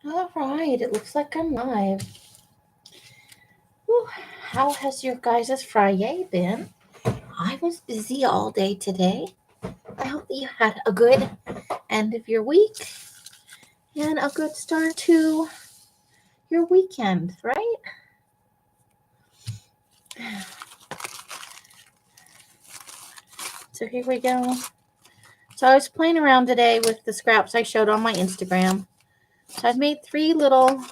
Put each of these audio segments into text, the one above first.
All right, it looks like I'm live. Whew, how has your guys' Friday been? I was busy all day today. I hope that you had a good end of your week and a good start to your weekend, right? So here we go. So I was playing around today with the scraps I showed on my Instagram. So I've made three little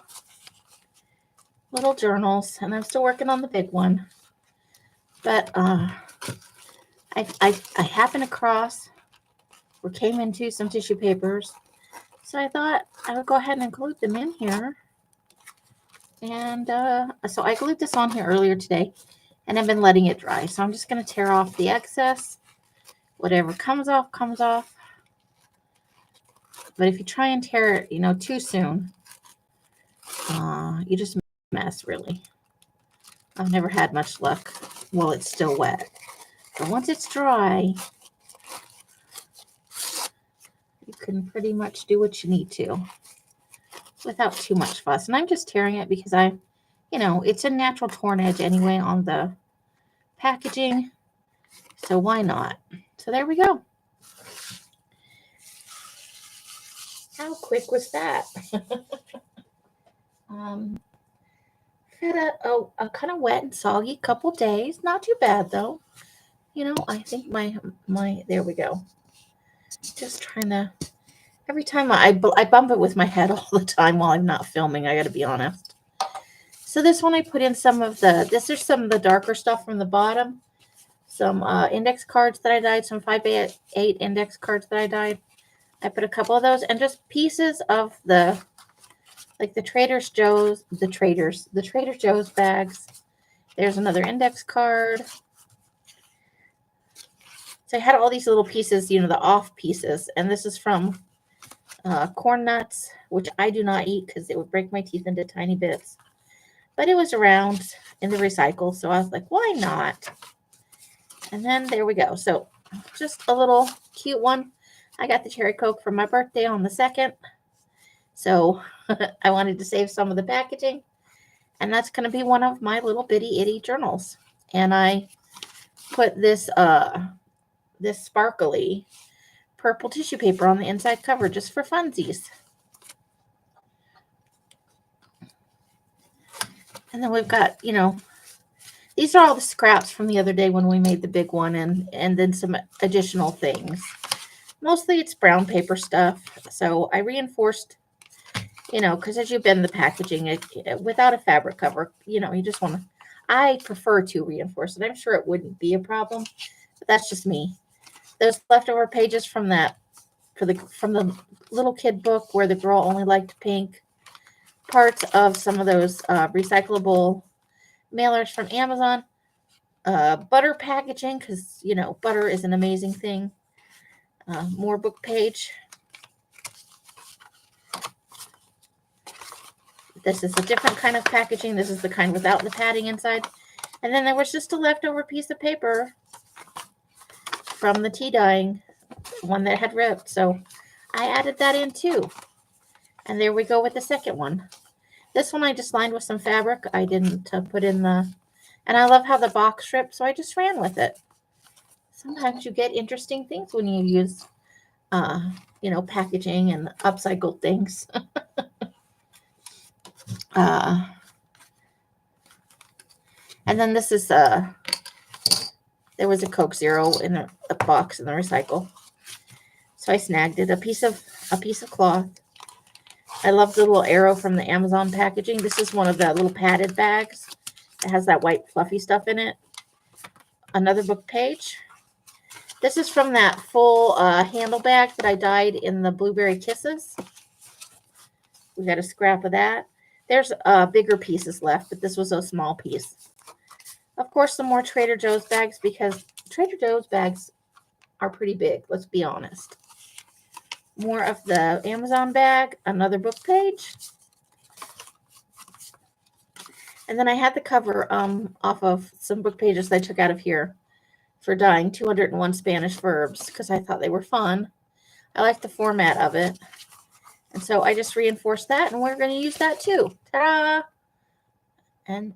journals, and I'm still working on the big one. But I happened across or came into some tissue papers, so I thought I would go ahead and include them in here. And so I glued this on here earlier today, and I've been letting it dry. So I'm just going to tear off the excess. Whatever comes off, comes off. But if you try and tear it, too soon, you just mess, really. I've never had much luck while it's still wet. But once it's dry, you can pretty much do what you need to without too much fuss. And I'm just tearing it because it's a natural torn edge anyway on the packaging. So why not? So there we go. How quick was that? Had a kind of wet and soggy couple days. Not too bad though. I think my there we go. Just trying to. Every time I bump it with my head all the time while I'm not filming. I got to be honest. So this one I put in some of the. This is some of the darker stuff from the bottom. Some index cards that I dyed. Some 5x8 index cards that I dyed. I put a couple of those and just pieces of the Trader Joe's bags. There's another index card. So I had all these little pieces, the off pieces, and this is from corn nuts, which I do not eat because it would break my teeth into tiny bits. But it was around in the recycle, so I was like, why not? And then there we go. So just a little cute one. I got the cherry Coke for my birthday on the 2nd. So I wanted to save some of the packaging. And that's going to be one of my little bitty itty journals. And I put this sparkly purple tissue paper on the inside cover just for funsies. And then we've got, these are all the scraps from the other day when we made the big one, and then some additional things. Mostly it's brown paper stuff. So I reinforced, because as you bend the packaging, without a fabric cover, you just want to, I prefer to reinforce it. I'm sure it wouldn't be a problem, but that's just me. Those leftover pages from from the little kid book where the girl only liked pink, parts of some of those recyclable mailers from Amazon, butter packaging, because butter is an amazing thing. More book page. This is a different kind of packaging. This is the kind without the padding inside. And then there was just a leftover piece of paper from the tea dyeing, one that had ripped. So I added that in too. And there we go with the second one. This one I just lined with some fabric. I didn't put in and I love how the box ripped, so I just ran with it. Sometimes you get interesting things when you use, packaging and upcycled things. And then this is there was a Coke Zero in a box in the recycle, so I snagged it. A piece of cloth. I love the little arrow from the Amazon packaging. This is one of the little padded bags. It has that white fluffy stuff in it. Another book page. This is from that full handle bag that I dyed in the Blueberry Kisses. We got a scrap of that. There's bigger pieces left, but this was a small piece. Of course, some more Trader Joe's bags, because Trader Joe's bags are pretty big, let's be honest. More of the Amazon bag, another book page. And then I had the cover off of some book pages I took out of here for dyeing 201 Spanish verbs because I thought they were fun. I like the format of it. And so I just reinforced that, and we're going to use that too. Ta-da! And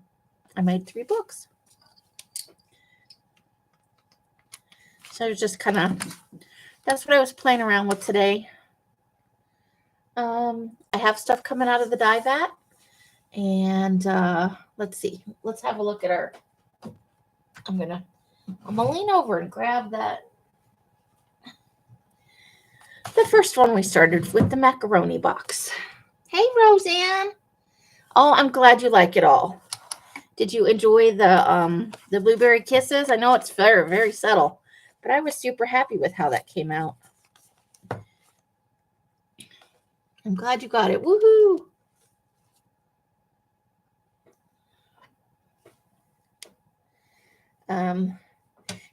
I made 3 books. So just kind of, that's what I was playing around with today. I have stuff coming out of the dye vat. And let's see. Let's have a look at our, I'm going to lean over and grab that. The first one we started with the macaroni box. Hey, Roseanne. Oh, I'm glad you like it all. Did you enjoy the blueberry kisses? I know it's very, very subtle, but I was super happy with how that came out. I'm glad you got it. Woohoo!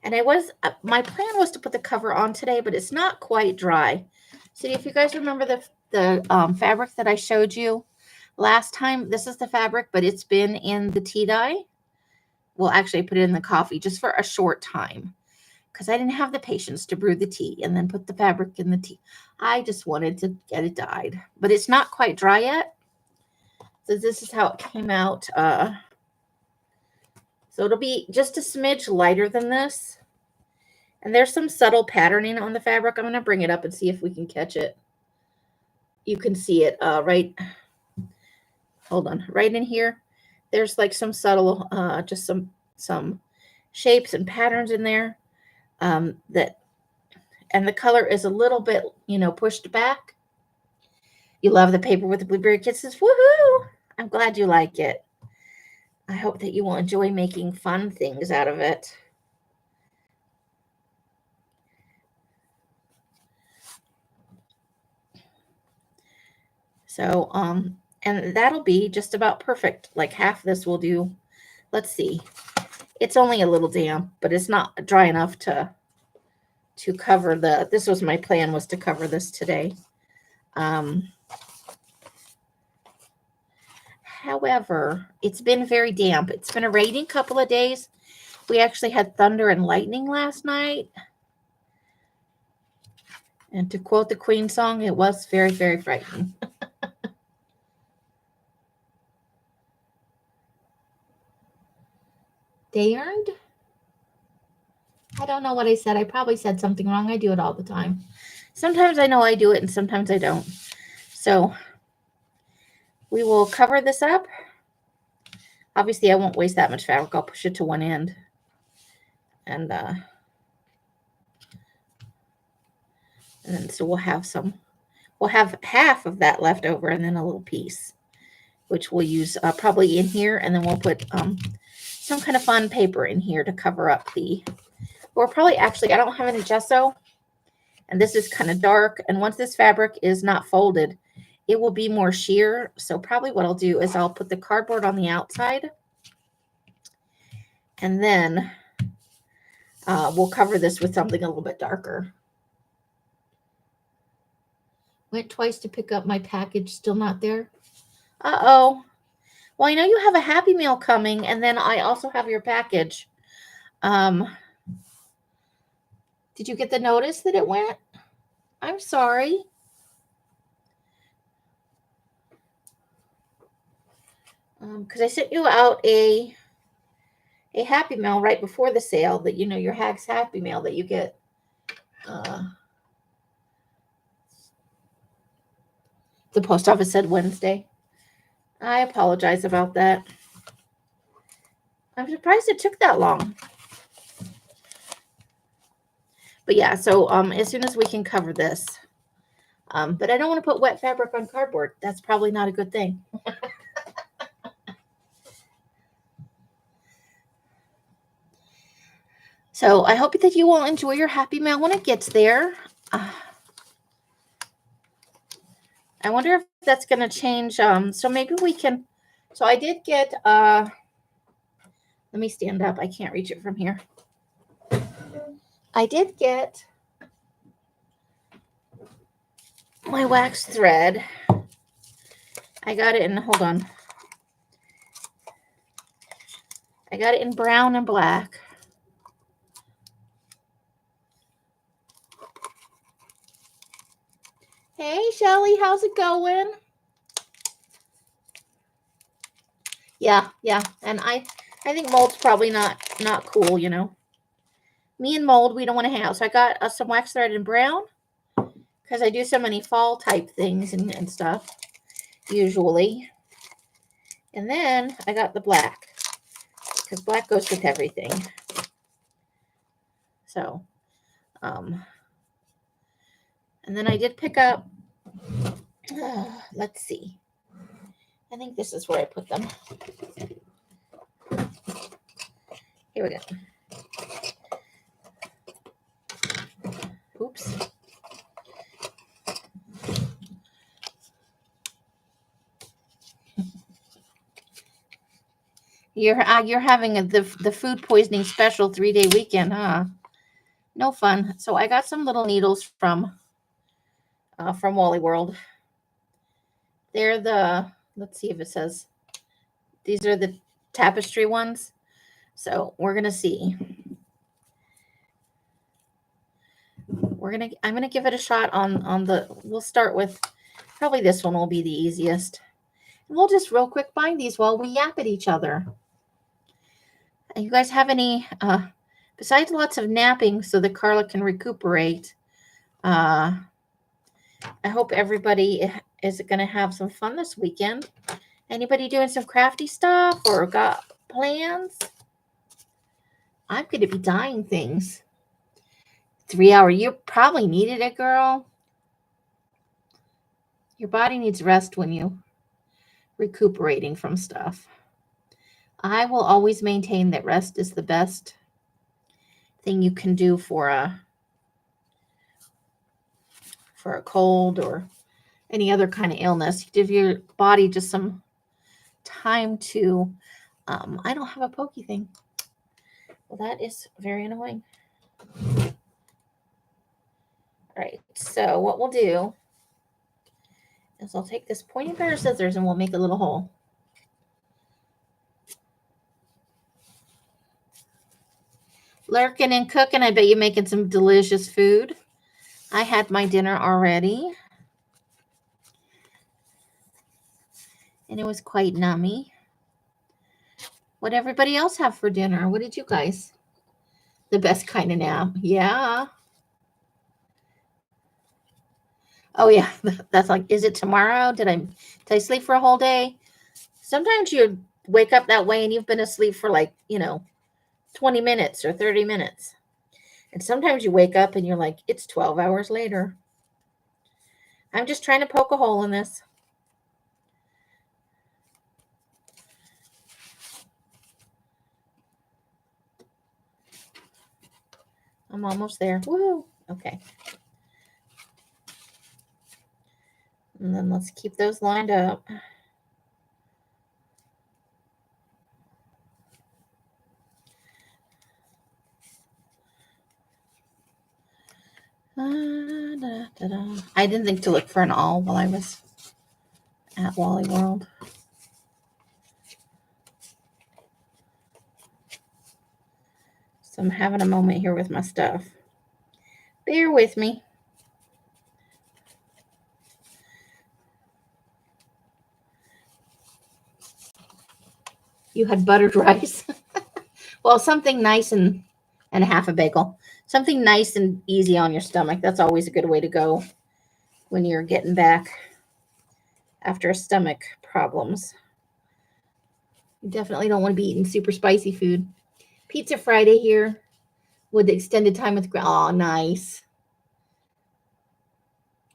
And I was, my plan was to put the cover on today, but it's not quite dry. So if you guys remember the fabric that I showed you last time, this is the fabric, but it's been in the tea dye. Well, actually I put it in the coffee just for a short time because I didn't have the patience to brew the tea and then put the fabric in the tea. I just wanted to get it dyed, but it's not quite dry yet. So this is how it came out. So it'll be just a smidge lighter than this. And there's some subtle patterning on the fabric. I'm going to bring it up and see if we can catch it. You can see it right. Hold on. Right in here. There's like some subtle, just some shapes and patterns in there. And the color is a little bit, pushed back. You love the paper with the blueberry kisses. Woohoo! I'm glad you like it. I hope that you will enjoy making fun things out of it. So, and that'll be just about perfect. Like half this will do. Let's see. It's only a little damp, but it's not dry enough to cover this was my plan, was to cover this today. However, it's been very damp. It's been a raining couple of days. We actually had thunder and lightning last night. And to quote the Queen song, it was very, very frightening. Darned? I don't know what I said. I probably said something wrong. I do it all the time. Sometimes I know I do it and sometimes I don't. So we will cover this up. Obviously, I won't waste that much fabric. I'll push it to one end. And then so we'll have half of that left over and then a little piece, which we'll use probably in here. And then we'll put some kind of fun paper in here to cover up or probably actually, I don't have any gesso. And this is kind of dark. And once this fabric is not folded, it will be more sheer. So probably what I'll do is I'll put the cardboard on the outside. And then we'll cover this with something a little bit darker. Went twice to pick up my package. Still not there. Uh-oh. Well, I know you have a Happy Meal coming. And then I also have your package. Did you get the notice that it went? I'm sorry. Because I sent you out a Happy Meal right before the sale that, your Hags Happy Meal that you get. The post office said Wednesday. I apologize about that. I'm surprised it took that long. But yeah, so as soon as we can cover this. But I don't want to put wet fabric on cardboard. That's probably not a good thing. So I hope that you will enjoy your Happy Meal when it gets there. I wonder if that's going to change. So maybe we can. So I did get, let me stand up. I can't reach it from here. I did get my wax thread. I got it in, hold on. I got it in brown and black. Hey, Shelly, how's it going? Yeah. And I think mold's probably not cool, you know. Me and mold, we don't want to hang out. So I got some wax thread in brown because I do so many fall type things and stuff usually. And then I got the black because black goes with everything. So, and then I did pick up, let's see. I think this is where I put them. Here we go. Oops. You're having the food poisoning special 3-day weekend, huh? No fun. So I got some little needles from Wally World. They're the, let's see if it says, these are the tapestry ones. So we're gonna see. I'm gonna give it a shot on the. We'll start with probably this one will be the easiest. And we'll just real quick bind these while we yap at each other. You guys have any besides lots of napping so that Carla can recuperate? I hope everybody is going to have some fun this weekend. Anybody doing some crafty stuff or got plans? I'm going to be dyeing things. 3 hour. You probably needed it, girl. Your body needs rest when you recuperating from stuff. I will always maintain that rest is the best thing you can do for a cold or any other kind of illness. Give your body just some time to, I don't have a pokey thing. Well, that is very annoying. All right, so what we'll do is I'll take this pointy pair of scissors and we'll make a little hole. Lurking and cooking, I bet you're making some delicious food. I had my dinner already. And it was quite nummy. What everybody else have for dinner? What did you guys? The best kind of nap. Yeah. Oh yeah, that's like, is it tomorrow? Did I sleep for a whole day? Sometimes you wake up that way and you've been asleep for like, 20 minutes or 30 minutes. And sometimes you wake up and you're like, it's 12 hours later. I'm just trying to poke a hole in this. I'm almost there. Woo! Okay. And then let's keep those lined up. I didn't think to look for an awl while I was at Wally World. So I'm having a moment here with my stuff. Bear with me. You had buttered rice. Well, something nice and a half a bagel. Something nice and easy on your stomach. That's always a good way to go when you're getting back after stomach problems. You definitely don't want to be eating super spicy food. Pizza Friday here with extended time with. Oh, nice.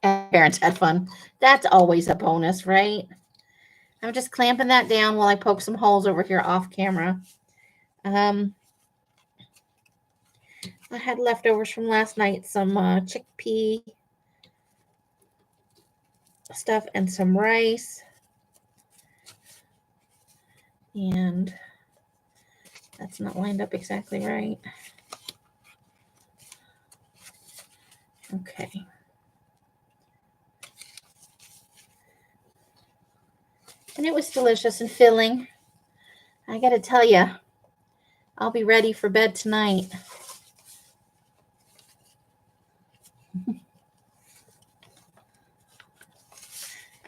And parents had fun. That's always a bonus, right? I'm just clamping that down while I poke some holes over here off camera. I had leftovers from last night, some chickpea stuff and some rice. And that's not lined up exactly right. Okay. And it was delicious and filling. I got to tell you, I'll be ready for bed tonight.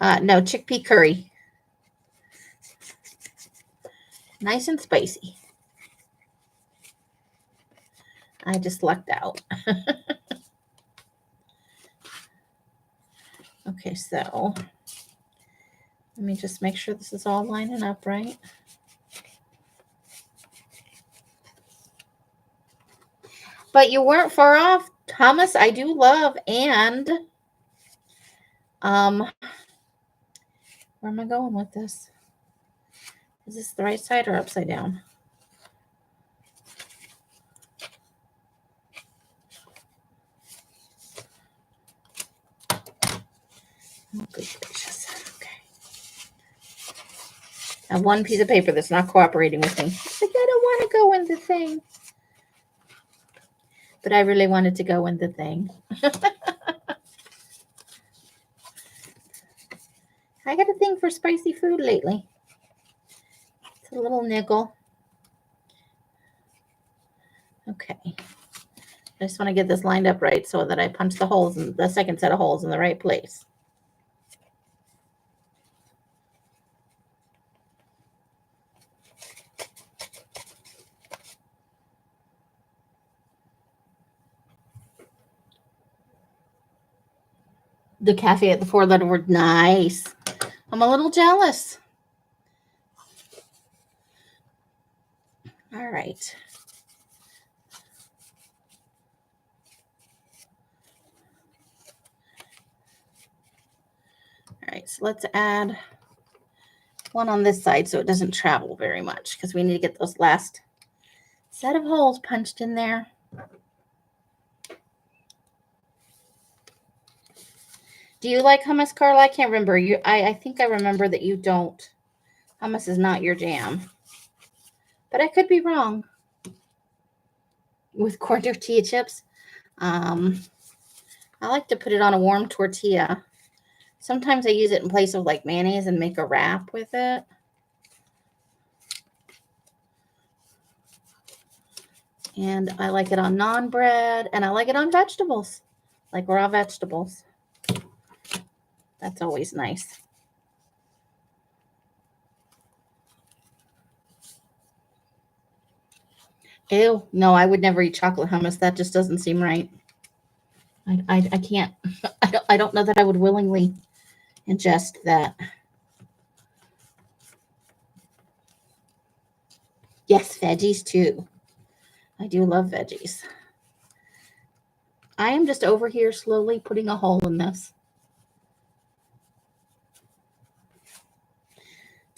No, chickpea curry. Nice and spicy. I just lucked out. Okay, so let me just make sure this is all lining up right. But you weren't far off. Hummus I do love, and where am I going with this? Is this the right side or upside down? Oh, good gracious. Okay. I have one piece of paper that's not cooperating with me. Like, I don't want to go in the thing. But I really wanted to go in the thing. I got a thing for spicy food lately. It's a little niggle. Okay. I just want to get this lined up right so that I punch the holes in the second set of holes in the right place. The cafe at the 4-letter word. Nice. I'm a little jealous. All right. All right, so let's add one on this side so it doesn't travel very much because we need to get those last set of holes punched in there. Do you like hummus, Carla? I can't remember. I think I remember that you don't. Hummus is not your jam. But I could be wrong. With corn tortilla chips. I like to put it on a warm tortilla. Sometimes I use it in place of like mayonnaise and make a wrap with it. And I like it on naan bread, and I like it on vegetables, like raw vegetables. That's always nice. Ew, no, I would never eat chocolate hummus. That just doesn't seem right. I can't. I don't know that I would willingly ingest that. Yes, veggies too. I do love veggies. I am just over here slowly putting a hole in this.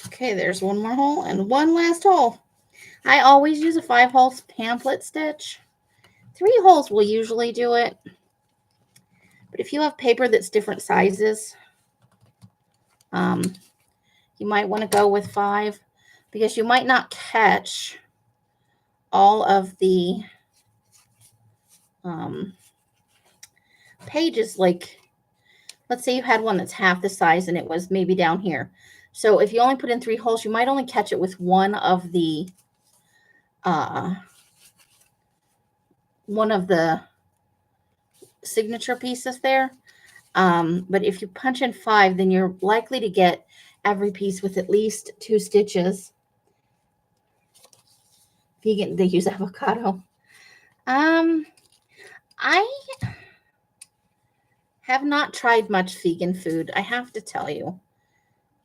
Okay, there's one more hole and one last hole. I always use a 5-hole pamphlet stitch. 3 holes will usually do it. But if you have paper that's different sizes, you might want to go with 5 because you might not catch all of the pages. Like, let's say you had one that's half the size and it was maybe down here. So if you only put in 3 holes, you might only catch it with one of the signature pieces there. But if you punch in 5, then you're likely to get every piece with at least 2 stitches. Vegan, they use avocado. I have not tried much vegan food, I have to tell you.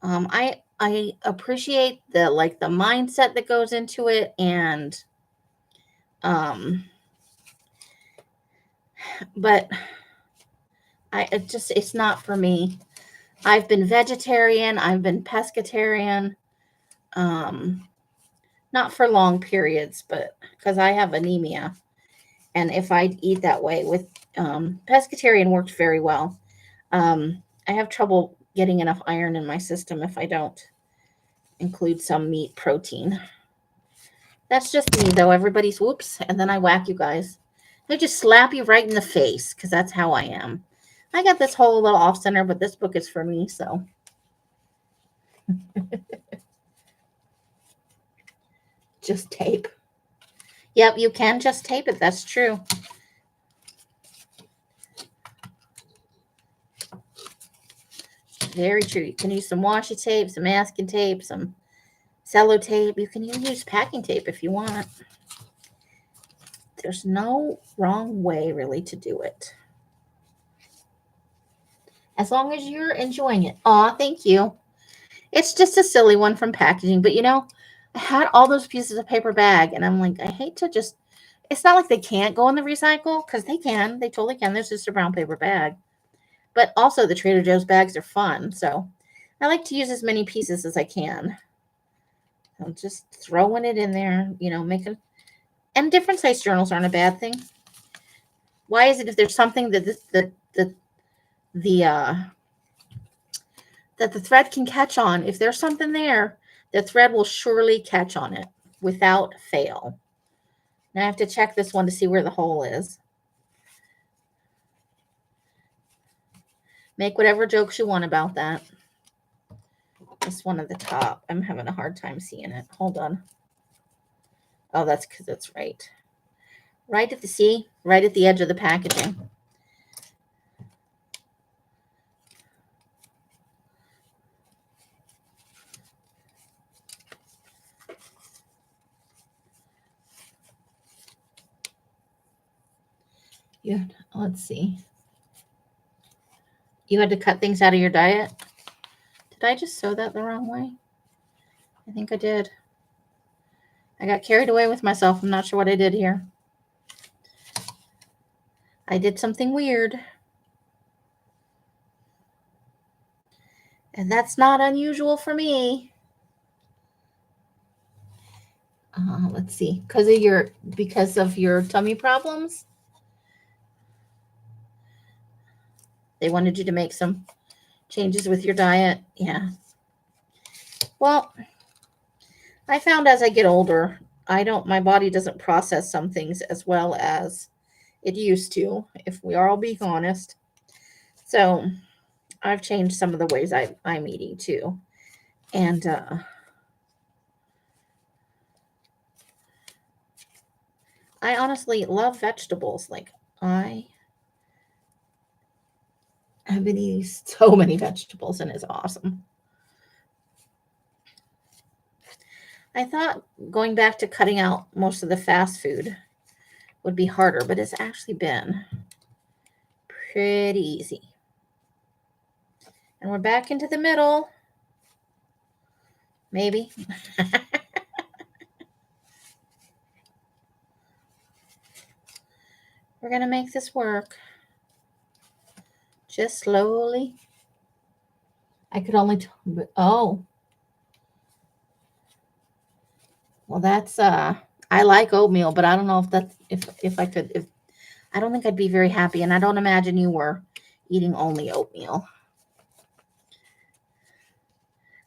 I appreciate the mindset that goes into it, and but it's not for me. I've been vegetarian, I've been pescatarian, not for long periods, but because I have anemia, and if I eat that way with pescatarian worked very well. I have trouble getting enough iron in my system if I don't include some meat protein. That's just me, though. Everybody's whoops, and then I whack you guys. I just slap you right in the face because that's how I am. I got this whole little off center, but this book is for me, so. Just tape. Yep, you can just tape it. That's true. Very true. You can use some washi tape, some masking tape, some sellotape. You can even use packing tape if you want. There's no wrong way really to do it. As long as you're enjoying it. Aw, thank you. It's just a silly one from packaging, but you know, I had all those pieces of paper bag and I'm like, I hate to just, it's not like they can't go in the recycle because they can. They totally can. There's just a brown paper bag. But also the Trader Joe's bags are fun. So I like to use as many pieces as I can. I'm just throwing it in there, you know, making, and different size journals aren't a bad thing. Why is it if there's something that that the thread can catch on, if there's something there, the thread will surely catch on it without fail. Now I have to check this one to see where the hole is. Make whatever jokes you want about that. This one at the top, I'm having a hard time seeing it. Hold on. Oh, that's because it's right. Right at the C, right at the edge of the packaging. Yeah, let's see. You had to cut things out of your diet? Did I just sew that the wrong way? I think I did. I got carried away with myself. I'm not sure what I did here. I did something weird. And that's not unusual for me. Let's see. Because of your tummy problems? They wanted you to make some changes with your diet. Yeah. Well, I found as I get older, my body doesn't process some things as well as it used to, if we are all being honest. So I've changed some of the ways I'm eating too. And I honestly love vegetables. Like I have been eating so many vegetables and it's awesome. I thought going back to cutting out most of the fast food would be harder, but it's actually been pretty easy. And we're back into the middle. Maybe. We're going to make this work. Just slowly. I could only, oh. Well, that's, I like oatmeal, but I don't know if that's, if I could, I don't think I'd be very happy. And I don't imagine you were eating only oatmeal.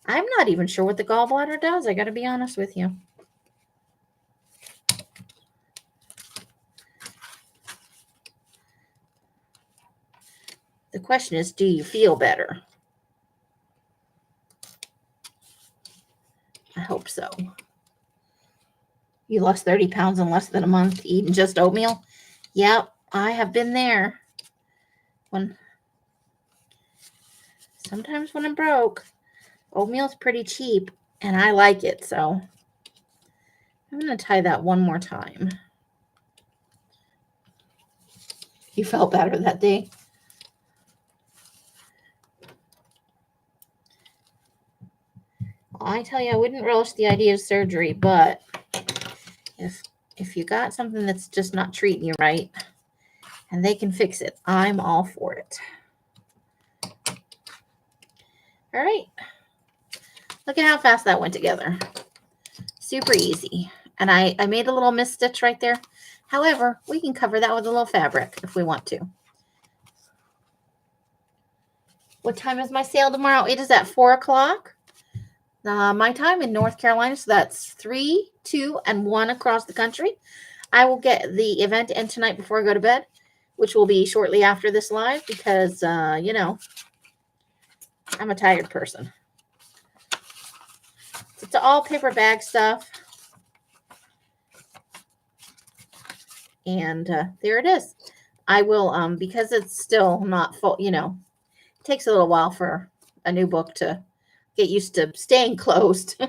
I'm not even sure what the gallbladder does. I got to be honest with you. The question is, do you feel better? I hope so. You lost 30 pounds in less than a month eating just oatmeal? Yep, I have been there. Sometimes when I'm broke, oatmeal's pretty cheap, and I like it, so I'm going to tie that one more time. You felt better that day? I tell you, I wouldn't relish the idea of surgery, but if you got something that's just not treating you right and they can fix it, I'm all for it. All right. Look at how fast that went together. Super easy. And I made a little misstitch right there. However, we can cover that with a little fabric if we want to. What time is my sale tomorrow? It is at 4 o'clock. My time in North Carolina. So that's 3, 2, and 1 across the country. I will get the event in tonight before I go to bed, which will be shortly after this live because, you know, I'm a tired person. It's all paper bag stuff. And there it is. I will, because it's still not full, you know, it takes a little while for a new book to get used to staying closed.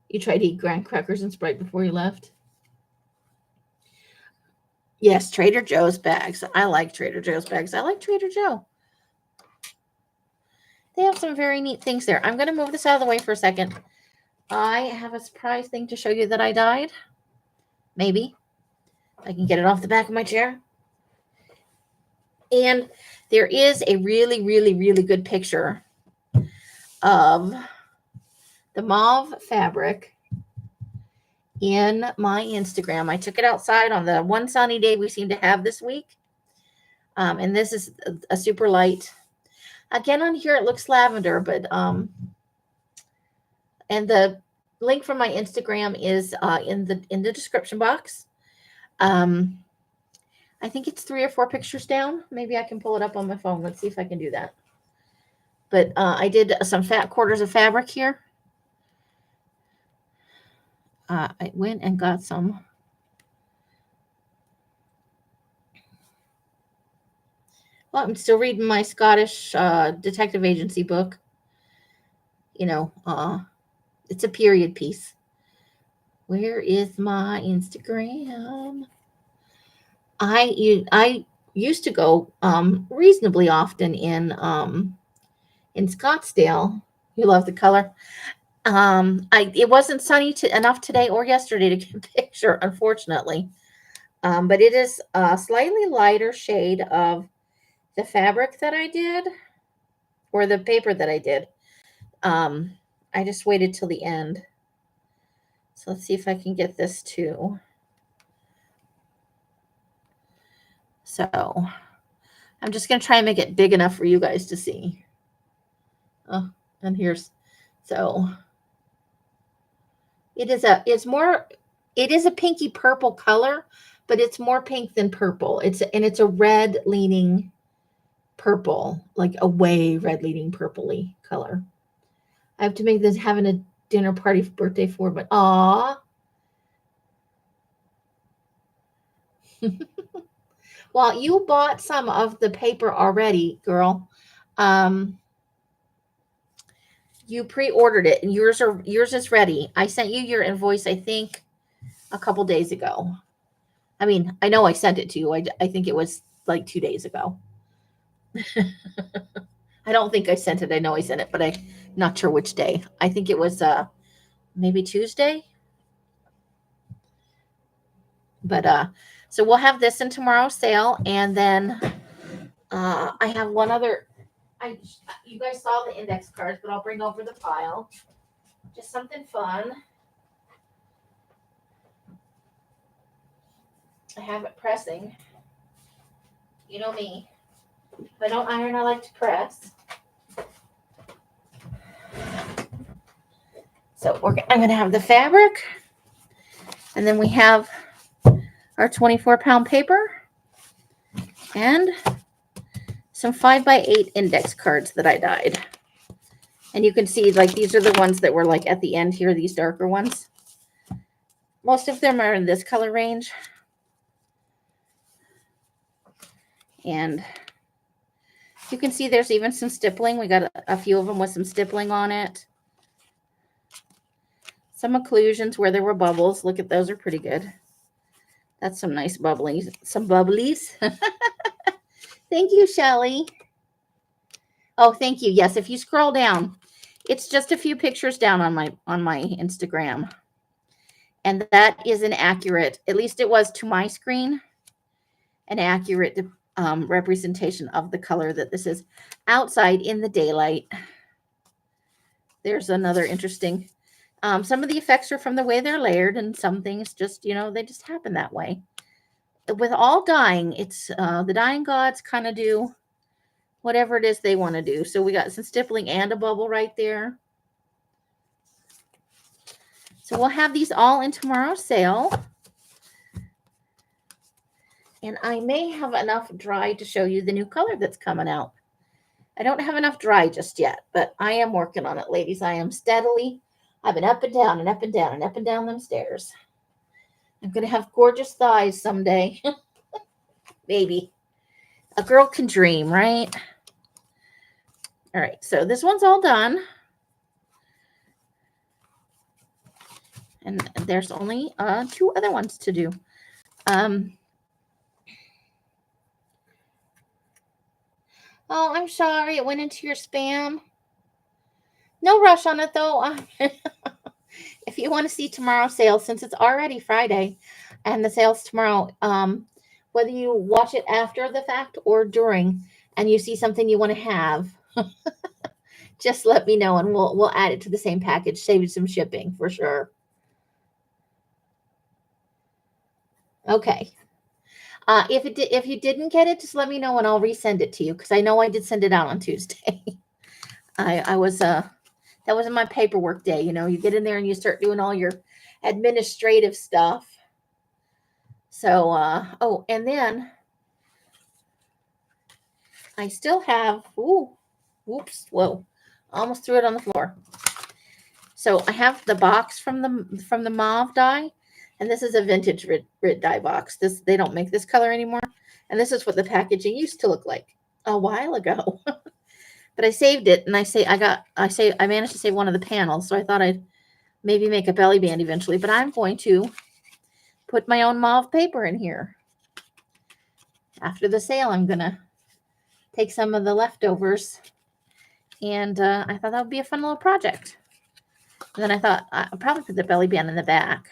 You tried to eat graham crackers and Sprite before you left? Yes, Trader Joe's bags. I like Trader Joe's bags. I like Trader Joe. They have some very neat things there. I'm going to move this out of the way for a second. I have a surprise thing to show you that I dyed. Maybe. I can get it off the back of my chair. And there is a really, really, really good picture of the mauve fabric in my Instagram. I took it outside on the one sunny day we seem to have this week. And this is a super light. Again, on here it looks lavender, but and the link from my Instagram is in the description box. I think it's 3 or 4 pictures down. Maybe I can pull it up on my phone. Let's see if I can do that. But I did some fat quarters of fabric here. I went and got some. Well, I'm still reading my Scottish detective agency book. You know, it's a period piece. Where is my Instagram? I used to go reasonably often in Scottsdale. You love the color. It wasn't sunny enough today or yesterday to get a picture, unfortunately. But it is a slightly lighter shade of the fabric that I did, or the paper that I did. I just waited till the end. So let's see if I can get this too. So I'm just going to try and make it big enough for you guys to see. Oh, and here's, so it is a pinky purple color, but it's more pink than purple. It's a red leaning purple, like a way red leaning purpley color. I have to make this having a dinner party for birthday for, but aw. Well, you bought some of the paper already, girl. You pre-ordered it, and yours is ready. I sent you your invoice, I think, a couple days ago. I mean, I know I sent it to you. I think it was like 2 days ago. I don't think I sent it. I know I sent it, but I'm not sure which day. I think it was maybe Tuesday. But so we'll have this in tomorrow's sale, and then I have one other. You guys saw the index cards, but I'll bring over the file. Just something fun. I have it pressing. You know me. If I don't iron, I like to press. So I'm going to have the fabric, and then we have our 24-pound paper and some 5x8 index cards that I dyed. And you can see, like, these are the ones that were like at the end here, these darker ones. Most of them are in this color range. And you can see there's even some stippling. We got a few of them with some stippling on it. Some occlusions where there were bubbles. Look at those, are pretty good. That's some nice bubblies. Some bubblies. Thank you, Shelly. Oh, thank you. Yes, if you scroll down, it's just a few pictures down on my Instagram. And that is an accurate, at least it was to my screen, an accurate representation of the color that this is outside in the daylight. There's another interesting, some of the effects are from the way they're layered, and some things just, they just happen that way. With all dyeing, it's the dyeing gods kind of do whatever it is they want to do. So we got some stippling and a bubble right there. So we'll have these all in tomorrow's sale. And I may have enough dry to show you the new color that's coming out. I don't have enough dry just yet, but I am working on it, ladies. I've been up and down and up and down and up and down them stairs. I'm going to have gorgeous thighs someday. Maybe. A girl can dream, right? All right, so this one's all done. And there's only 2 other ones to do. Oh, I'm sorry. It went into your spam. No rush on it, though. If you want to see tomorrow's sale, since it's already Friday and the sale's tomorrow, whether you watch it after the fact or during and you see something you want to have, just let me know and we'll add it to the same package, save you some shipping for sure. Okay. If you didn't get it, just let me know and I'll resend it to you because I know I did send it out on Tuesday. I was that wasn't my paperwork day. You know, you get in there and you start doing all your administrative stuff. So oh, and then I still have whoa, almost threw it on the floor. So I have the box from the mauve dye, and this is a vintage red dye box. They don't make this color anymore, and this is what the packaging used to look like a while ago. But I saved it, and I managed to save one of the panels, so I thought I'd maybe make a belly band eventually. But I'm going to put my own mauve paper in here. After the sale, I'm gonna take some of the leftovers, and I thought that would be a fun little project. And then I thought I'll probably put the belly band in the back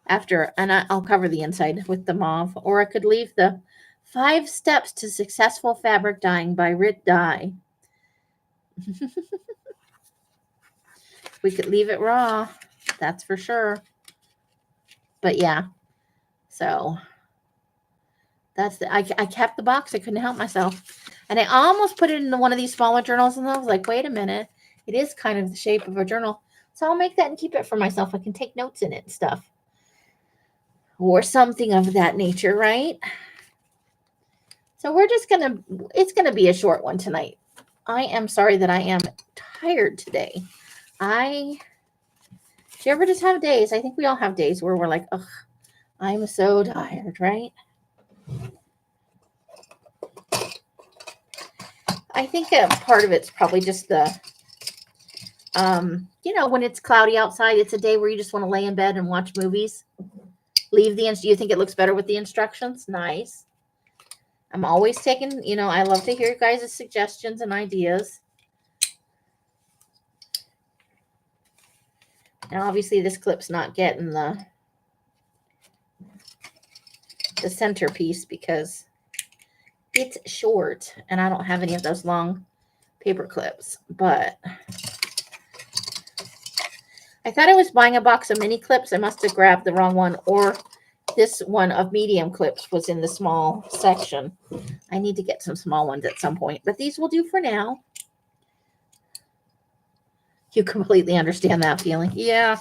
after, and I'll cover the inside with the mauve, or I could leave the 5 Steps to Successful Fabric Dyeing by Rit Dye. We could leave it raw, that's for sure. But yeah, so that's I kept the box. I couldn't help myself, and I almost put it into one of these smaller journals, and I was like, wait a minute, it is kind of the shape of a journal, so I'll make that and keep it for myself. I can take notes in it and stuff, or something of that nature, right? So it's gonna be a short one tonight. I am sorry that I am tired today. Do you ever just have days? I think we all have days where we're like, ugh, I'm so tired, right? I think part of it's probably just the, when it's cloudy outside, it's a day where you just want to lay in bed and watch movies. You think it looks better with the instructions? Nice. I'm always taking, I love to hear you guys' suggestions and ideas. Now, obviously, this clip's not getting the centerpiece because it's short, and I don't have any of those long paper clips. But I thought I was buying a box of mini clips. I must have grabbed the wrong one, or this one of medium clips was in the small section. I need to get some small ones at some point, but these will do for now. You completely understand that feeling. Yeah.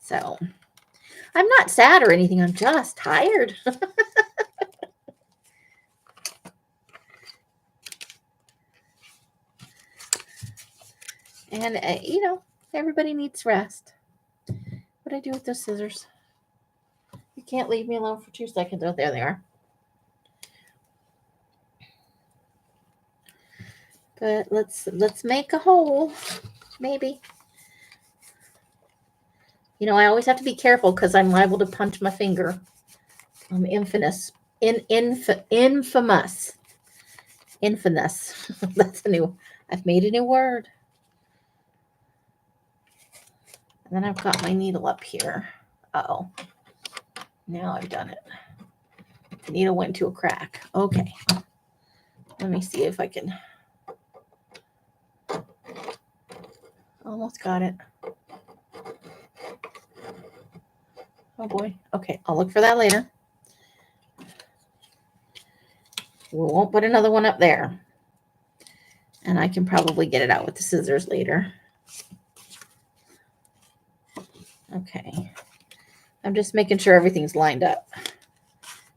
So I'm not sad or anything. I'm just tired. And, everybody needs rest. What do I do with those scissors? You can't leave me alone for 2 seconds. Oh, there they are. But let's make a hole, maybe. I always have to be careful because I'm liable to punch my finger. I'm infamous. Infamous. I've made a new word. And then I've got my needle up here. Uh-oh. Now I've done it. The needle went to a crack. Okay. Let me see if I can. Almost got it. Oh boy. Okay, I'll look for that later. We won't put another one up there. And I can probably get it out with the scissors later. Okay. I'm just making sure everything's lined up.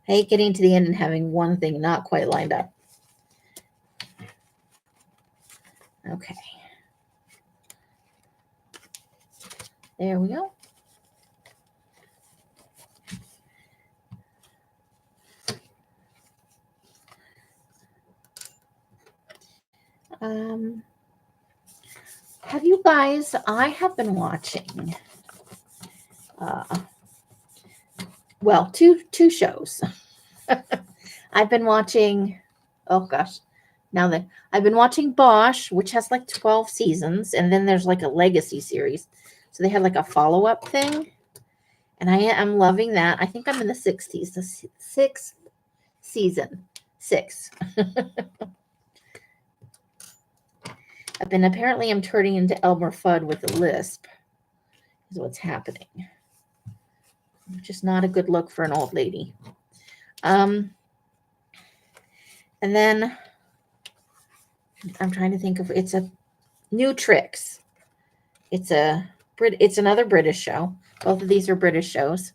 I hate getting to the end and having one thing not quite lined up. Okay. There we go. Have you guys, I have been watching, well, two shows. I've been watching, oh gosh, now that I've been watching Bosch, which has like 12 seasons, and then there's like a legacy series. So they had like a follow-up thing, and I am loving that. I think I'm in the 60s, the sixth season, 6. Apparently I'm turning into Elmer Fudd with a lisp, is what's happening. Which is not a good look for an old lady. And then I'm trying to think of, it's a New Tricks. It's another British show. Both of these are British shows.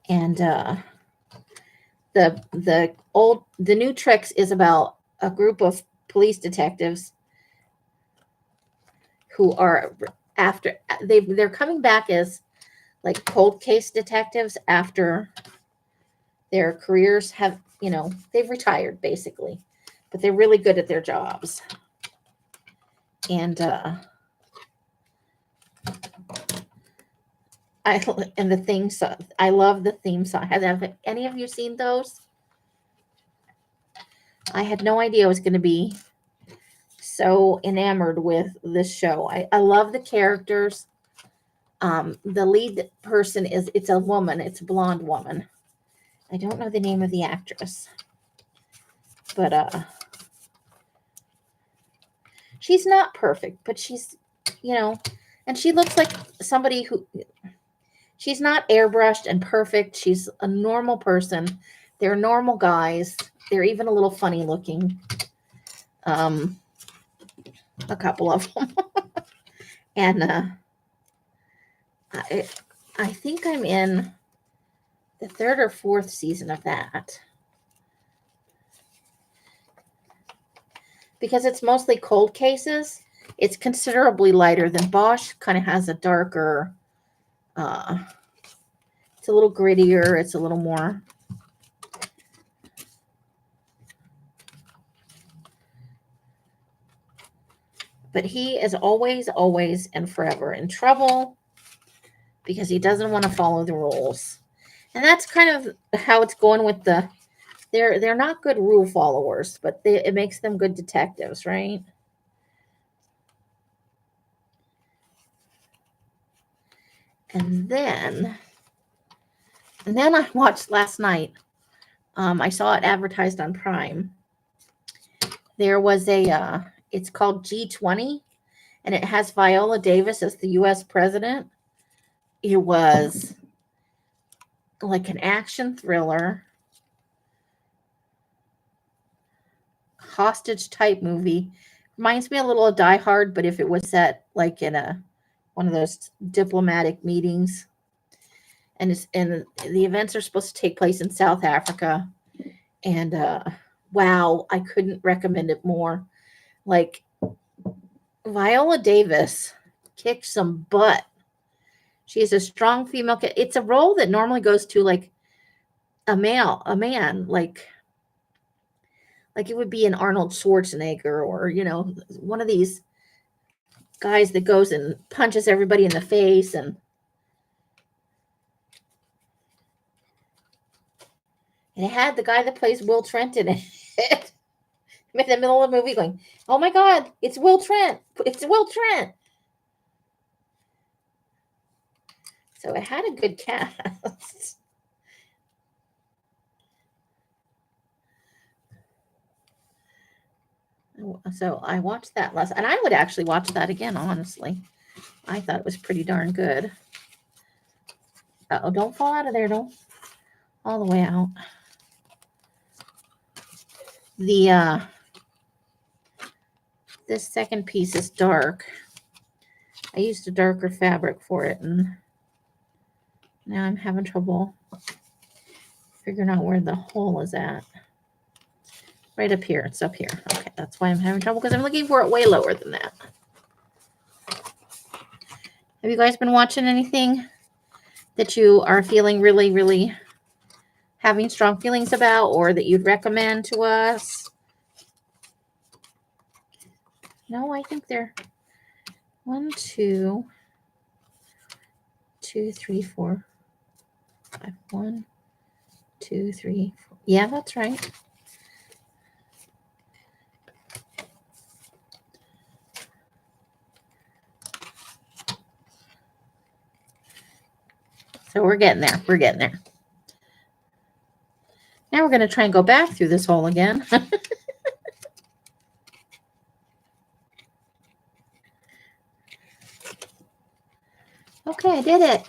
And the New Tricks is about a group of police detectives who are they're coming back as like cold case detectives after their careers have, they've retired basically, but they're really good at their jobs. And the theme song, I love the theme song. Have any of you seen those? I had no idea I was going to be so enamored with this show. I love the characters. The lead person it's a woman. It's a blonde woman. I don't know the name of the actress, but she's not perfect, but she's, and she looks like somebody who, she's not airbrushed and perfect. She's a normal person. They're normal guys. They're even a little funny looking. A couple of them. And I think I'm in the 3rd or 4th season of that. Because it's mostly cold cases, it's considerably lighter than Bosch. Kind of has a darker, it's a little grittier. It's a little more. But he is always, always, and forever in trouble because he doesn't want to follow the rules. And that's kind of how it's going with they're not good rule followers, but it makes them good detectives, right? And then I watched last night. I saw it advertised on Prime. There was it's called G20, and it has Viola Davis as the U.S. president. It was like an action thriller, hostage type movie. Reminds me a little of Die Hard, but if it was set like in one of those diplomatic meetings. And the events are supposed to take place in South Africa. And wow, I couldn't recommend it more. Like, Viola Davis kicked some butt. She is a strong female. It's a role that normally goes to like a man, like it would be an Arnold Schwarzenegger or, one of these guys that goes and punches everybody in the face. And it had the guy that plays Will Trent in it. In the middle of the movie going, oh my God, it's Will Trent. It's Will Trent. So it had a good cast. So I watched that last, and I would actually watch that again, honestly. I thought it was pretty darn good. Uh-oh, don't fall out of there. Don't all the way out. This second piece is dark. I used a darker fabric for it, and now I'm having trouble figuring out where the hole is at. Right up here. It's up here. Okay, that's why I'm having trouble, because I'm looking for it way lower than that. Have you guys been watching anything that you are feeling really, really having strong feelings about, or that you'd recommend to us? No, I think they're 1, 2, 2, 3, 4, 5. 1, 2, 3, 4. Yeah, that's right. So we're getting there. We're getting there. Now we're going to try and go back through this hole again. Okay, I did it.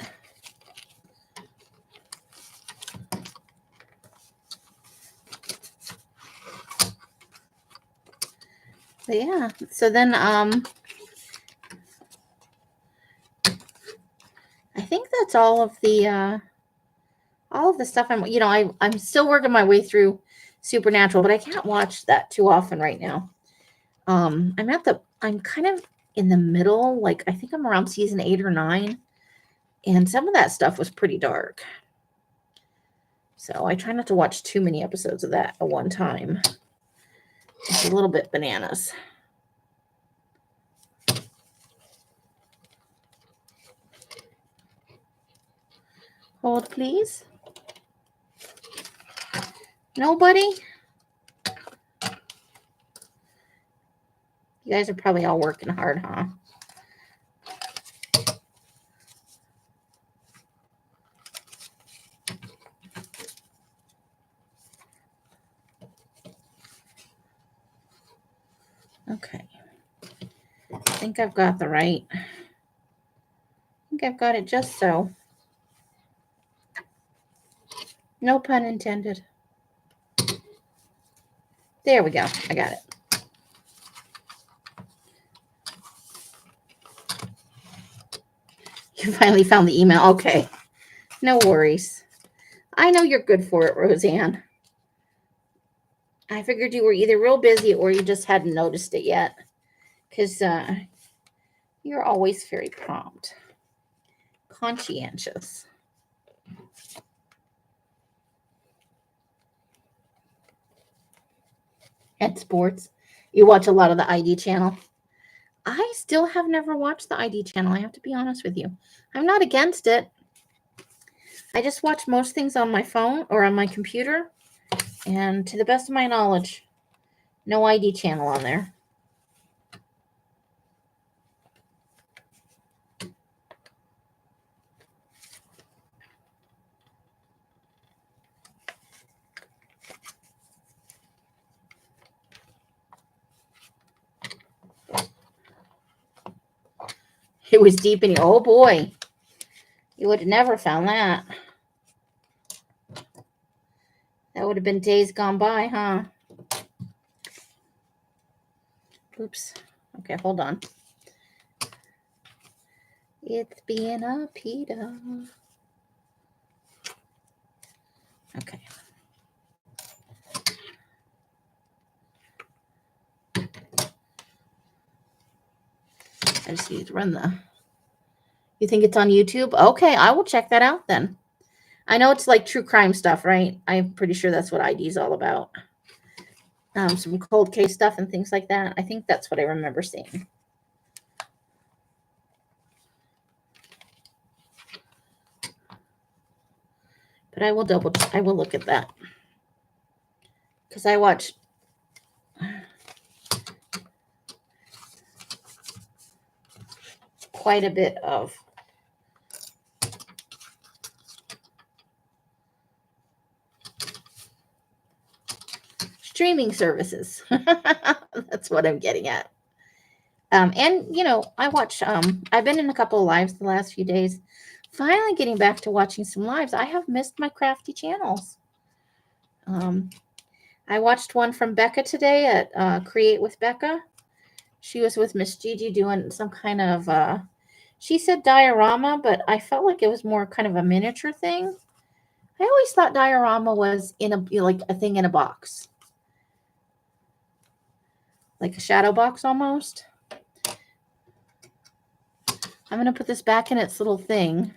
But yeah, so then I think that's all of the stuff I'm still working my way through Supernatural, but I can't watch that too often right now. I'm kind of in the middle, like I think I'm around season 8 or 9, and some of that stuff was pretty dark. So I try not to watch too many episodes of that at one time. It's a little bit bananas. Hold, please. Nobody? You guys are probably all working hard, huh? Okay. I think I've got the right. I think I've got it just so. No pun intended. There we go. I got it. You finally found the email. Okay. No worries. I know you're good for it, Roseanne. I figured you were either real busy or you just hadn't noticed it yet. Because you're always very prompt. Conscientious. At sports. You watch a lot of the ID channel. I still have never watched the ID channel. I have to be honest with you. I'm not against it. I just watch most things on my phone or on my computer. And to the best of my knowledge, no ID channel on there. It was deep in you. Oh boy. You would have never found that. That would have been days gone by, huh? Oops. Okay, hold on. It's being a pita. Okay. I just need to run the... You think it's on YouTube? Okay, I will check that out then. I know it's like true crime stuff, right? I'm pretty sure that's what ID is all about. Some cold case stuff and things like that. I think that's what I remember seeing. But I will look at that. Because I watch quite a bit of streaming services. That's what I'm getting at. And, I watch, I've been in a couple of lives the last few days. Finally getting back to watching some lives. I have missed my crafty channels. I watched one from Becca today at Create with Becca. She was with Miss Gigi doing some kind of, she said diorama, but I felt like it was more kind of a miniature thing. I always thought diorama was in a thing in a box. Like a shadow box almost. I'm going to put this back in its little thing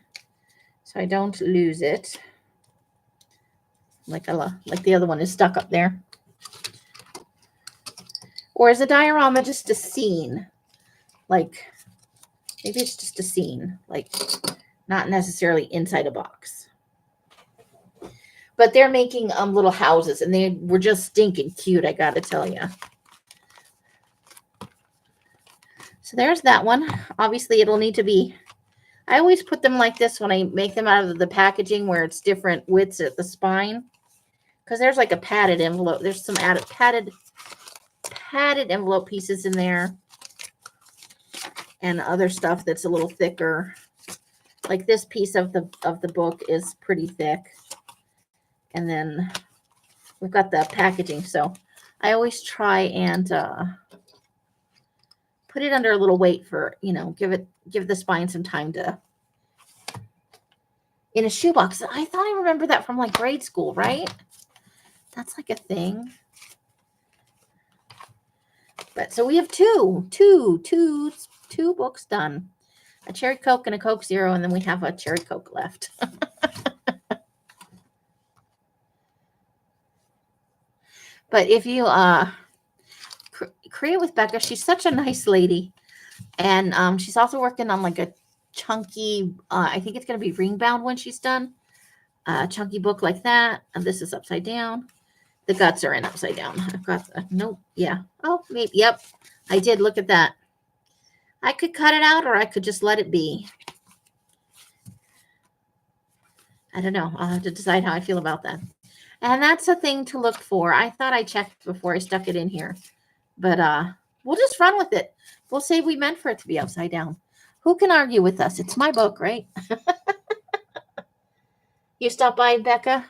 so I don't lose it. Like the other one is stuck up there. Or is a diorama just a scene? Like, maybe it's just a scene, like not necessarily inside a box. But they're making little houses, and they were just stinking cute, I gotta tell you. So there's that one. Obviously, it'll need to be, I always put them like this when I make them out of the packaging where it's different widths at the spine. Because there's like a padded envelope. There's some added padded envelope pieces in there. And other stuff that's a little thicker. Like this piece of the book is pretty thick. And then we've got the packaging. So I always try and put it under a little weight for, give the spine some time to, in a shoebox. I thought I remember that from like grade school, right? That's like a thing. But so we have two books done. A Cherry Coke and a Coke Zero, and then we have a Cherry Coke left. But if you create with Becca, she's such a nice lady. And she's also working on like a chunky, I think it's going to be ring bound when she's done. A chunky book like that. And this is upside down. The guts are in upside down. I've got the, nope, yeah. Oh, maybe, yep. I did, look at that. I could cut it out or I could just let it be. I don't know. I'll have to decide how I feel about that. And that's a thing to look for. I thought I checked before I stuck it in here. But we'll just run with it. We'll say we meant for it to be upside down. Who can argue with us? It's my book, right? You stop by, Becca?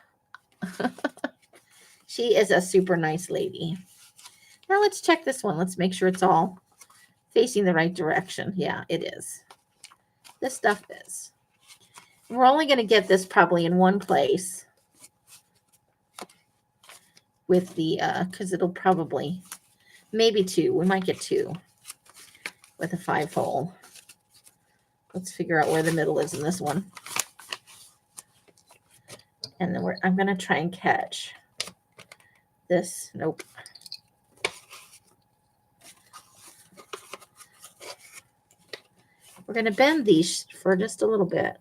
She is a super nice lady. Now let's check this one. Let's make sure it's all facing the right direction. Yeah, it is. This stuff is. We're only going to get this probably in one place with the, because it'll probably, maybe two. We might get two with a 5-hole. Let's figure out where the middle is in this one. And then I'm going to try and catch this. Nope. We're going to bend these for just a little bit,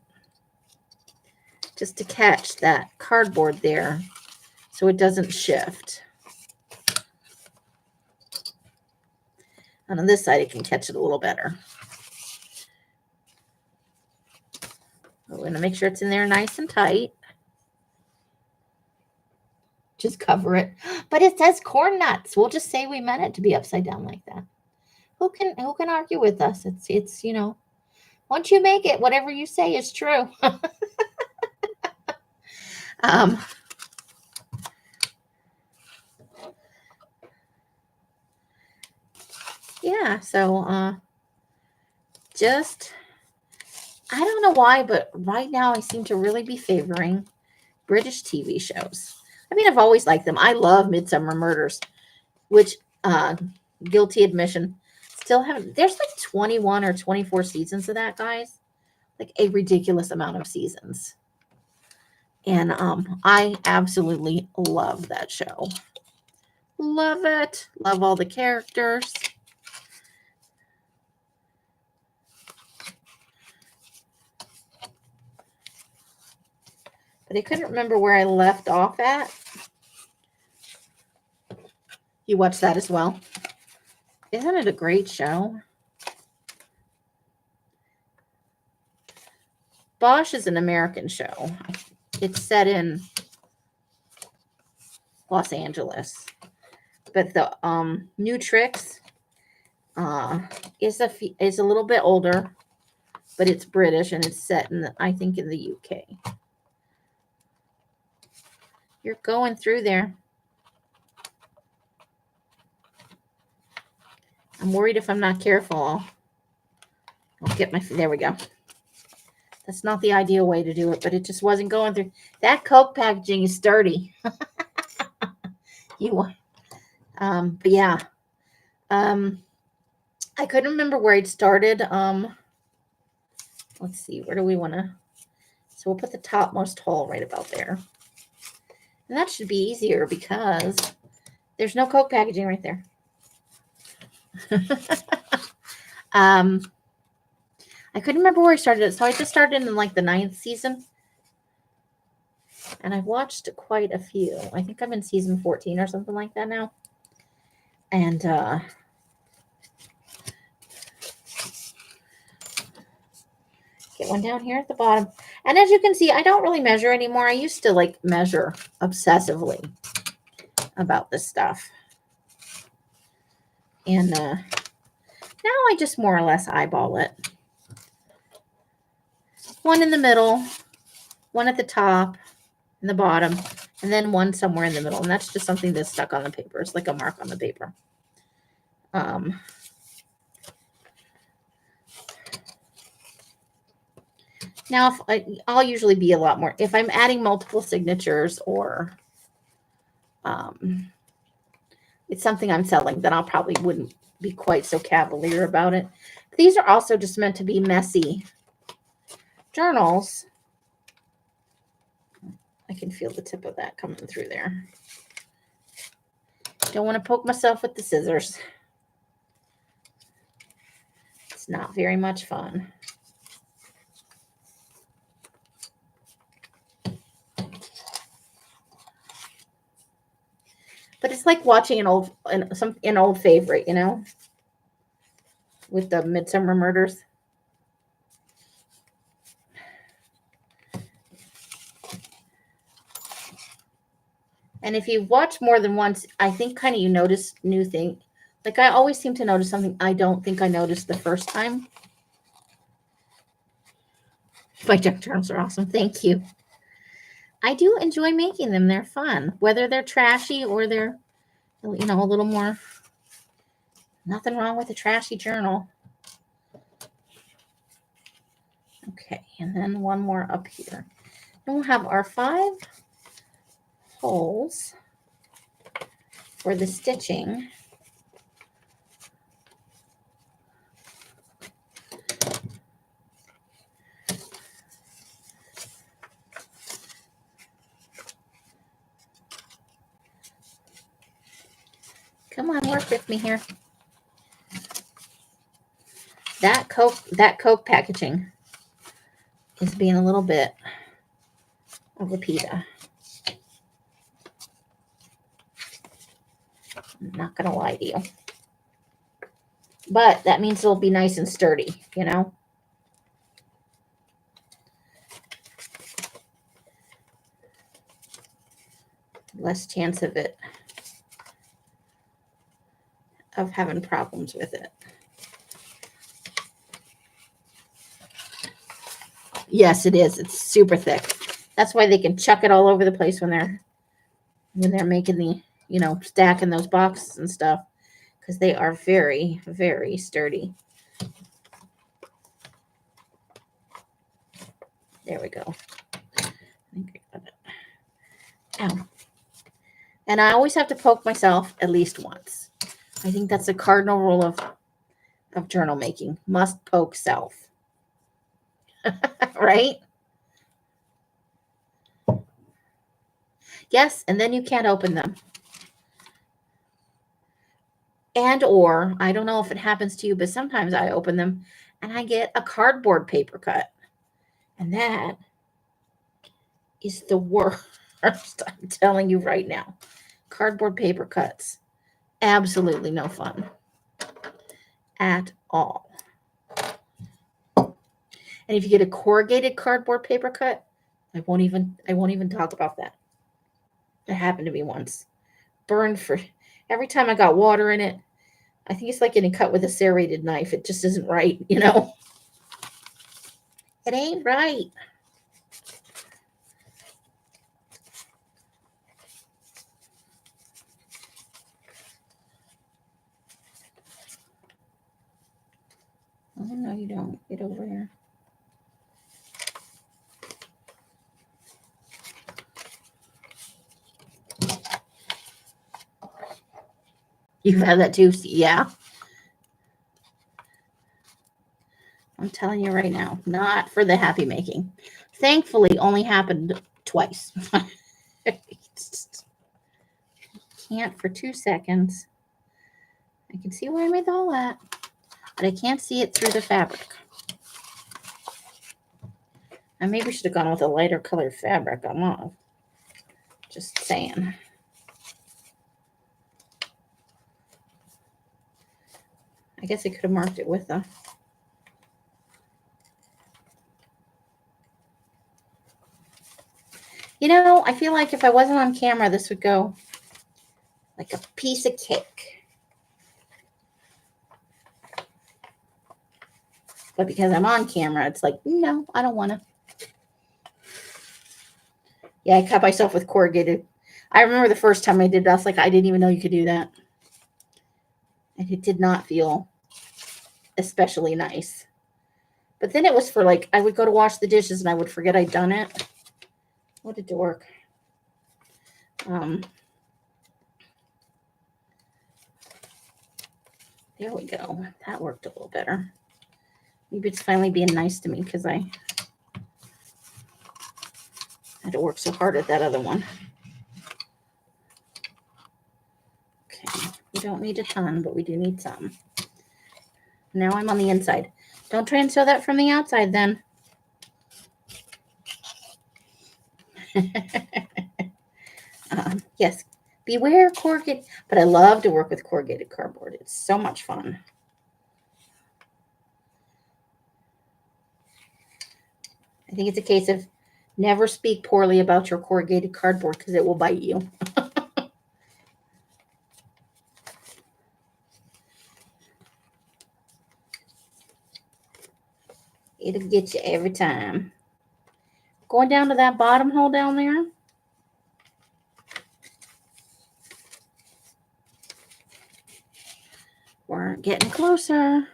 just to catch that cardboard there so it doesn't shift. And on this side, it can catch it a little better. We're going to make sure it's in there nice and tight. Just cover it. But it says corn nuts. We'll just say we meant it to be upside down like that. Who can argue with us? It's once you make it, whatever you say is true. Yeah, so just, I don't know why, but right now I seem to really be favoring British TV shows. I mean, I've always liked them. I love Midsummer Murders, which, guilty admission, still haven't, there's like 21 or 24 seasons of that, guys. Like a ridiculous amount of seasons. And I absolutely love that show. Love it. Love all the characters. But I couldn't remember where I left off at. You watch that as well? Isn't it a great show? Bosch is an American show. It's set in Los Angeles. But the New Tricks is a little bit older, but it's British and it's set in, I think, in the UK. You're going through there. I'm worried if I'm not careful, I'll get my, there we go. That's not the ideal way to do it, but it just wasn't going through. That Coke packaging is sturdy. But yeah. I couldn't remember where it started. Let's see, where do we want to, so we'll put the topmost hole right about there. And that should be easier because there's no Coke packaging right there. I couldn't remember where I started it. So I just started in like the 9th season. And I've watched quite a few. I think I'm in season 14 or something like that now. And get one down here at the bottom. And as you can see, I don't really measure anymore. I used to like measure obsessively about this stuff. And now I just more or less eyeball it. One in the middle, one at the top and the bottom, and then one somewhere in the middle. And that's just something that's stuck on the paper. It's like a mark on the paper. Now, I'll usually be a lot more, if I'm adding multiple signatures or it's something I'm selling, then I'll probably wouldn't be quite so cavalier about it. But these are also just meant to be messy journals. I can feel the tip of that coming through there. Don't want to poke myself with the scissors. It's not very much fun. But it's like watching an old favorite, you know, with the Midsummer Murders. And if you watch more than once, I think kind of you notice new things. Like I always seem to notice something I don't think I noticed the first time. My junk journals are awesome. Thank you. I do enjoy making them. They're fun, whether they're trashy or they're, you know, a little more. Nothing wrong with a trashy journal. Okay, and then one more up here. And we'll have our 5 holes for the stitching. Come on, work with me here. That Coke packaging is being a little bit of a pita. I'm not going to lie to you. But that means it'll be nice and sturdy, you know? Less chance of it, of having problems with it. Yes, it is. It's super thick. That's why they can chuck it all over the place when they're making the, you know, stacking those boxes and stuff, because they are very, very sturdy. There we go. I think I got it. Ow. And I always have to poke myself at least once. I think that's a cardinal rule of journal making. Must poke self. Right? Yes, and then you can't open them. And or, I don't know if it happens to you, but sometimes I open them and I get a cardboard paper cut. And that is the worst. I'm telling you right now. Cardboard paper cuts. Absolutely no fun. At all. And if you get a corrugated cardboard paper cut, I won't even talk about that. It happened to me once. Burned for every time I got water in it. I think it's like getting cut with a serrated knife. It just isn't right, you know? It ain't right. Oh, no, you don't. Get over here. You've had that too? Yeah. I'm telling you right now, not for the happy making. Thankfully, only happened twice. Can't for 2 seconds. I can see why I made all that, but I can't see it through the fabric. I maybe should have gone with a lighter colored fabric on mauve. Just saying. I guess I could have marked it with a... You know, I feel like if I wasn't on camera, this would go like a piece of cake. But because I'm on camera, it's like, no, I don't want to. Yeah, I cut myself with corrugated. I remember the first time I did that, I was like, I didn't even know you could do that. And it did not feel especially nice. But then it was for like, I would go to wash the dishes and I would forget I'd done it. What a dork. There we go. That worked a little better. Maybe it's finally being nice to me because I had to work so hard at that other one. Okay, we don't need a ton, but we do need some. Now I'm on the inside. Don't try and sew that from the outside then. Yes, beware corrugated, but I love to work with corrugated cardboard. It's so much fun. I think it's a case of never speak poorly about your corrugated cardboard because it will bite you. It'll get you every time. Going down to that bottom hole down there. We're getting closer.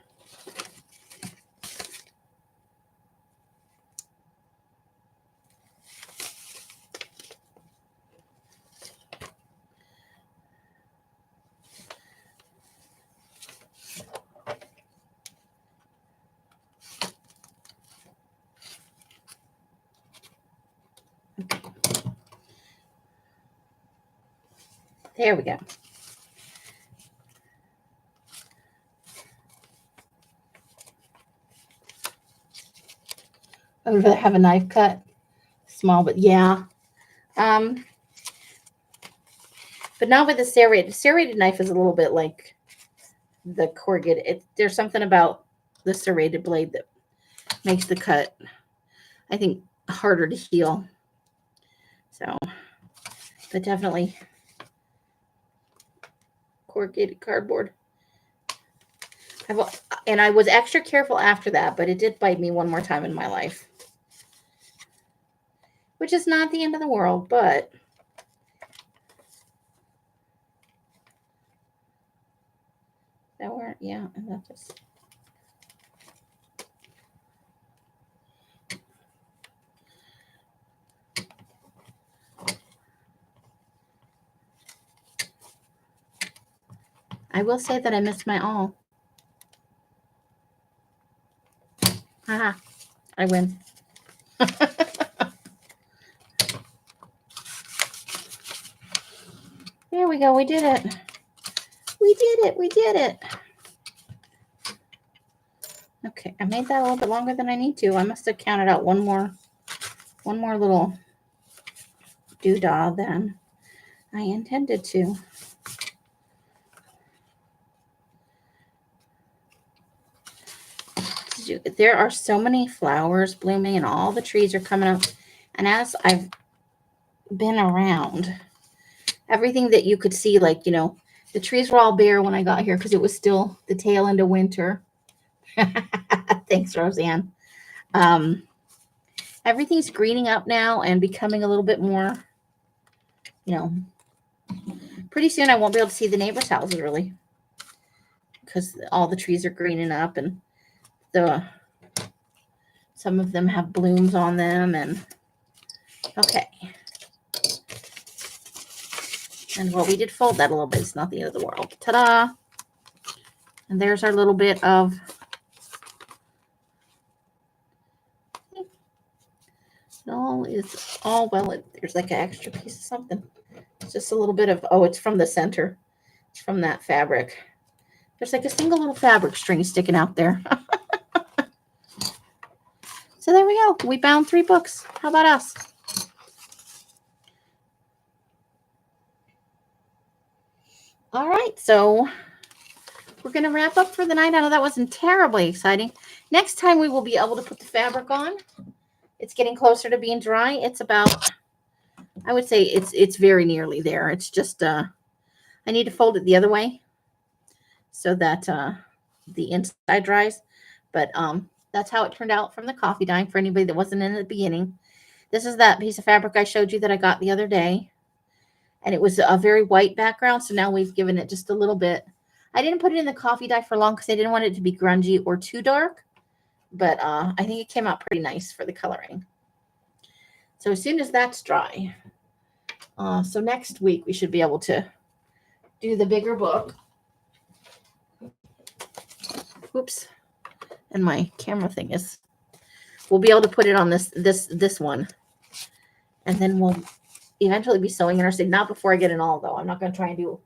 There we go. I would rather have a knife cut. Small, but yeah. But not with the serrated. Serrated knife is a little bit like the corrugated. There's something about the serrated blade that makes the cut, I think, harder to heal. So, but definitely corrugated cardboard. And I was extra careful after that, but it did bite me one more time in my life. Which is not the end of the world, but that weren't, yeah, and that just. I will say that I missed my all. Haha, I win. There we go. We did it. We did it. We did it. Okay, I made that a little bit longer than I need to. I must have counted out one more little doodah than I intended to. There are so many flowers blooming and all the trees are coming up. And as I've been around, everything that you could see, like, you know, the trees were all bare when I got here because it was still the tail end of winter. Thanks, Roseanne. Everything's greening up now and becoming a little bit more, you know, pretty soon I won't be able to see the neighbors' houses really because all the trees are greening up and some of them have blooms on them. And okay. And well, we did fold that a little bit. It's not the end of the world. Ta-da! And there's our little bit of it's all well. There's like an extra piece of something. It's just a little bit of, oh, it's from the center. It's from that fabric. There's like a single little fabric string sticking out there. So there we go. We bound 3 books. How about us? All right, so we're going to wrap up for the night. I know that wasn't terribly exciting. Next time we will be able to put the fabric on. It's getting closer to being dry. It's about, I would say it's very nearly there. It's just, I need to fold it the other way so that the inside dries. But that's how it turned out from the coffee dime for anybody that wasn't in at the beginning. This is that piece of fabric I showed you that I got the other day. And it was a very white background. So now we've given it just a little bit. I didn't put it in the coffee dye for long because I didn't want it to be grungy or too dark. But I think it came out pretty nice for the coloring. So as soon as that's dry, so next week we should be able to do the bigger book. Oops. And my camera thing is, we'll be able to put it on this one. And then we'll eventually be sewing in our signature. Not before I get an awl, though. I'm not going to try and do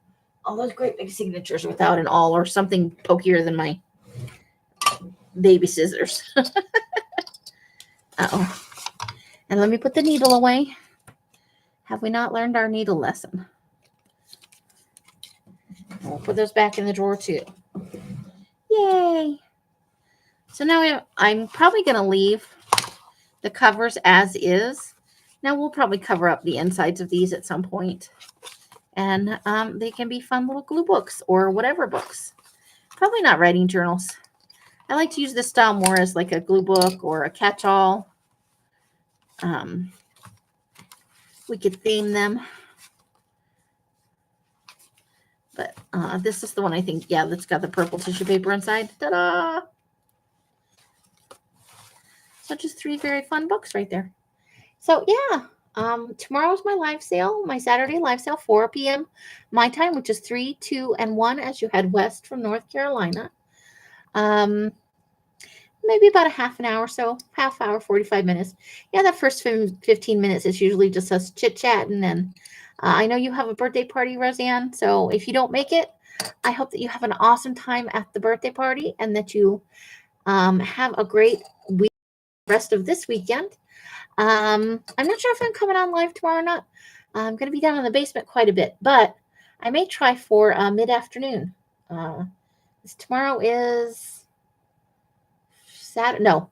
all those great big signatures without an awl or something pokier than my baby scissors. Uh-oh. And let me put the needle away. Have we not learned our needle lesson? And we'll put those back in the drawer, too. Yay! So now I'm probably going to leave the covers as is. Now we'll probably cover up the insides of these at some point. And they can be fun little glue books or whatever books. Probably not writing journals. I like to use this style more as like a glue book or a catch-all. We could theme them. But this is the one I think, yeah, that's got the purple tissue paper inside. Ta-da! So just 3 very fun books right there. So yeah, tomorrow's my live sale, my Saturday live sale, 4 p.m. my time, which is 3, 2, and 1 as you head west from North Carolina. Maybe about a half an hour, so half hour, 45 minutes. Yeah, that first 15 minutes is usually just us chit-chatting. And I know you have a birthday party, Roseanne, so if you don't make it, I hope that you have an awesome time at the birthday party and that you have a great week, rest of this weekend. I'm not sure if I'm coming on live tomorrow or not. I'm going to be down in the basement quite a bit, but I may try for mid-afternoon. Tomorrow is Saturday. No,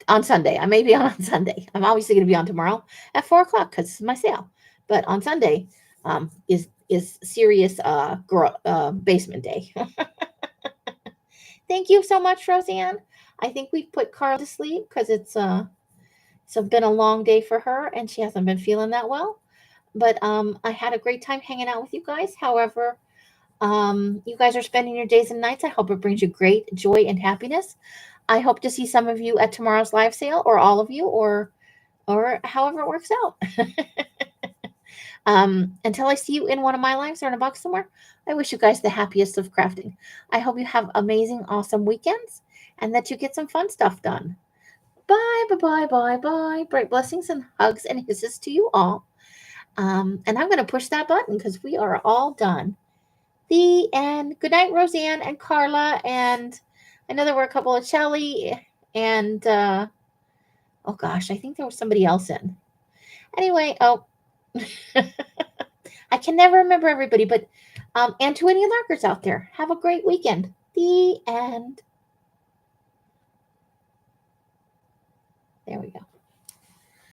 on Sunday. I may be on Sunday. I'm obviously going to be on tomorrow at 4 o'clock because it's my sale. But on Sunday is serious basement day. Thank you so much, Roseanne. I think we've put Carla to sleep because it's been a long day for her and she hasn't been feeling that well. But I had a great time hanging out with you guys. However, you guys are spending your days and nights. I hope it brings you great joy and happiness. I hope to see some of you at tomorrow's live sale, or all of you, or however it works out. Until I see you in one of my lives or in a box somewhere, I wish you guys the happiest of crafting. I hope you have amazing, awesome weekends and that you get some fun stuff done. Bye, bye, bye, bye, bye. Bright blessings and hugs and kisses to you all. And I'm going to push that button because we are all done. The end. Good night, Roseanne and Carla. And I know there were a couple of Shelly and, oh gosh, I think there was somebody else in. Anyway, oh, I can never remember everybody, but, and to any lurkers out there, have a great weekend. The end.